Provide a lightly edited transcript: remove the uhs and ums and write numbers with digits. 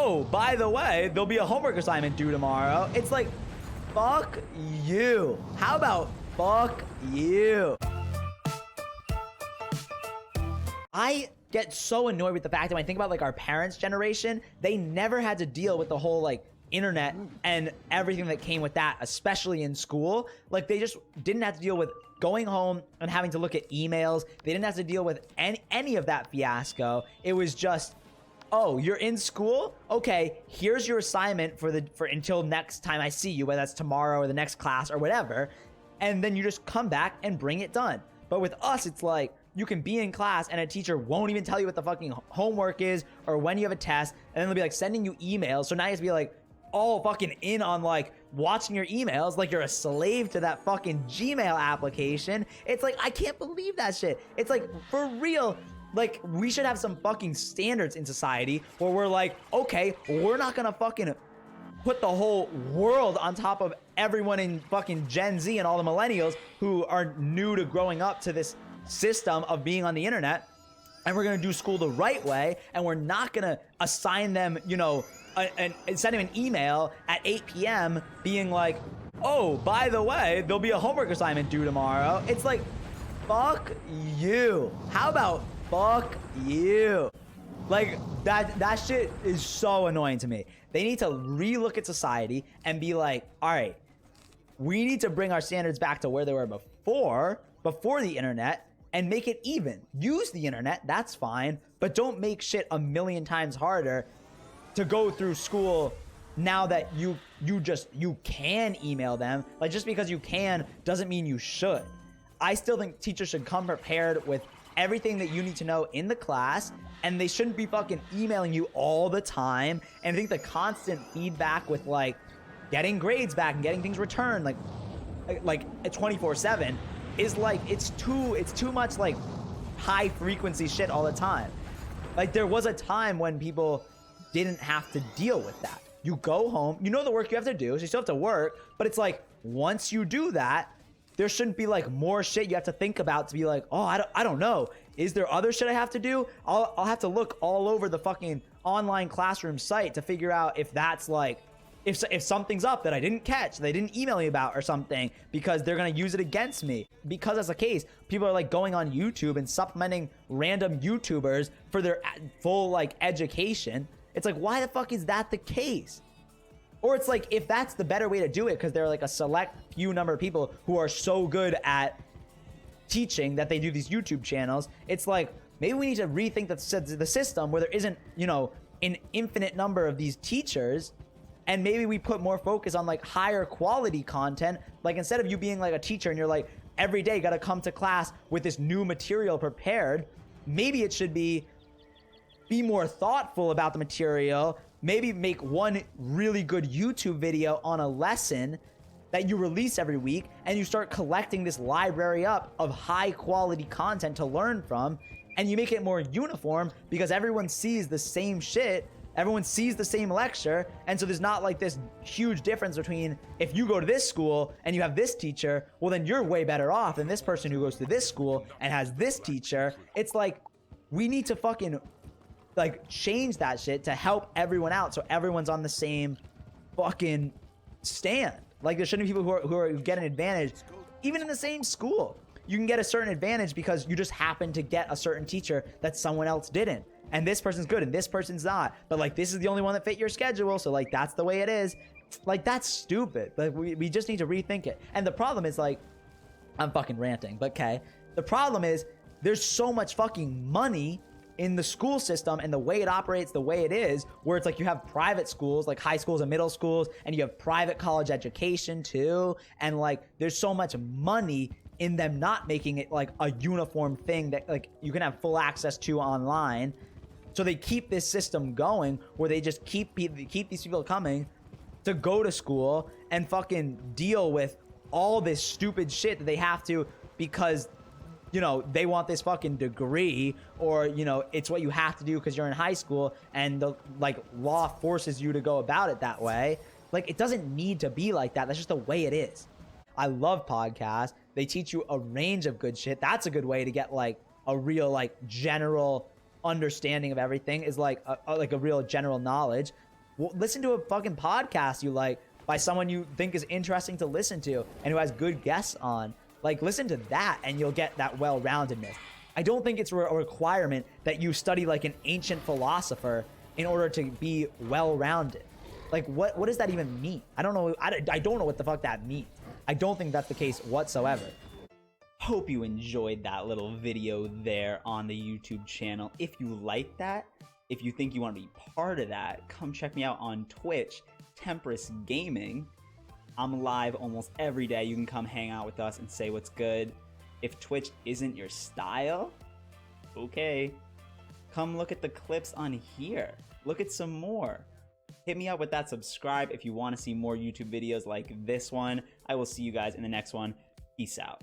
oh, by the way, there'll be a homework assignment due tomorrow. It's like, fuck you. How about fuck you? I get so annoyed with the fact that when I think about like our parents' generation, they never had to deal with the whole like internet and everything that came with that, especially in school. Like they just didn't have to deal with going home and having to look at emails. They didn't have to deal with any of that fiasco. It was just, oh, you're in school? Okay, here's your assignment for until next time I see you, whether that's tomorrow or the next class or whatever. And then you just come back and bring it done. But with us, it's like, you can be in class and a teacher won't even tell you what the fucking homework is or when you have a test. And then they'll be like sending you emails. So now you have to be like all fucking in on like watching your emails like you're a slave to that fucking Gmail application. It's like, I can't believe that shit. It's like, for real, like we should have some fucking standards in society where we're like, okay, we're not gonna fucking put the whole world on top of everyone in fucking Gen Z and all the millennials who are new to growing up to this system of being on the internet, and we're gonna do school the right way, and we're not gonna assign them, you know, and send them an email at 8 p.m. being like, oh, by the way, there'll be a homework assignment due tomorrow. It's like, fuck you. How about fuck you? Like that shit is so annoying to me. They need to relook at society and be like, all right, we need to bring our standards back to where they were before the internet, and make it even. Use the internet, that's fine, but don't make shit a million times harder to go through school now that you can email them. Like, just because you can doesn't mean you should. I still think teachers should come prepared with everything that you need to know in the class, and they shouldn't be fucking emailing you all the time. And I think the constant feedback with like getting grades back and getting things returned like 24/7 is like, it's too much like high frequency shit all the time. Like there was a time when people didn't have to deal with that. You go home, you know the work you have to do, so you still have to work, but it's like, once you do that, there shouldn't be like more shit you have to think about to be like, oh, I don't know. Is there other shit I have to do? I'll have to look all over the fucking online classroom site to figure out if that's like, if something's up that I didn't catch, they didn't email me about or something, because they're going to use it against me. Because that's the case, people are like going on YouTube and supplementing random YouTubers for their full like education. It's like, why the fuck is that the case? Or it's like, if that's the better way to do it, because they're like a select few number of people who are so good at teaching that they do these YouTube channels, it's like, maybe we need to rethink the system where there isn't, you know, an infinite number of these teachers. And maybe we put more focus on like higher quality content. Like instead of you being like a teacher and you're like every day got to come to class with this new material prepared, maybe it should be more thoughtful about the material. Maybe make one really good YouTube video on a lesson that you release every week, and you start collecting this library up of high quality content to learn from, and you make it more uniform because everyone sees the same shit. Everyone sees the same lecture, and so there's not like this huge difference between, if you go to this school and you have this teacher, well then you're way better off than this person who goes to this school and has this teacher. It's like, we need to fucking like change that shit to help everyone out so everyone's on the same fucking stand. Like there shouldn't be people who get an advantage even in the same school. You can get a certain advantage because you just happen to get a certain teacher that someone else didn't. And this person's good and this person's not, but like this is the only one that fit your schedule, so like that's the way it is. Like that's stupid. Like we just need to rethink it. And the problem is, like, I'm fucking ranting, but okay, the problem is there's so much fucking money in the school system and the way it operates the way it is, where it's like you have private schools like high schools and middle schools, and you have private college education too, and like there's so much money in them not making it like a uniform thing that like you can have full access to online. So they keep this system going where they just keep these people coming to go to school and fucking deal with all this stupid shit that they have to, because, you know, they want this fucking degree, or, you know, it's what you have to do because you're in high school and the like law forces you to go about it that way. Like, it doesn't need to be like that. That's just the way it is. I love podcasts. They teach you a range of good shit. That's a good way to get like a real like general understanding of everything, is like a real general knowledge. Well, listen to a fucking podcast you like by someone you think is interesting to listen to and who has good guests on. Like, listen to that and you'll get that well-roundedness. I don't think it's a requirement that you study like an ancient philosopher in order to be well-rounded. Like, what does that even mean? I don't know. I don't know what the fuck that means. I don't think that's the case whatsoever. Hope you enjoyed that little video there on the YouTube channel. If you like that, if you think you want to be part of that, come check me out on Twitch, TemprisGaming. I'm live almost every day. You can come hang out with us and say what's good. If Twitch isn't your style, okay. Come look at the clips on here. Look at some more. Hit me up with that subscribe if you want to see more YouTube videos like this one. I will see you guys in the next one. Peace out.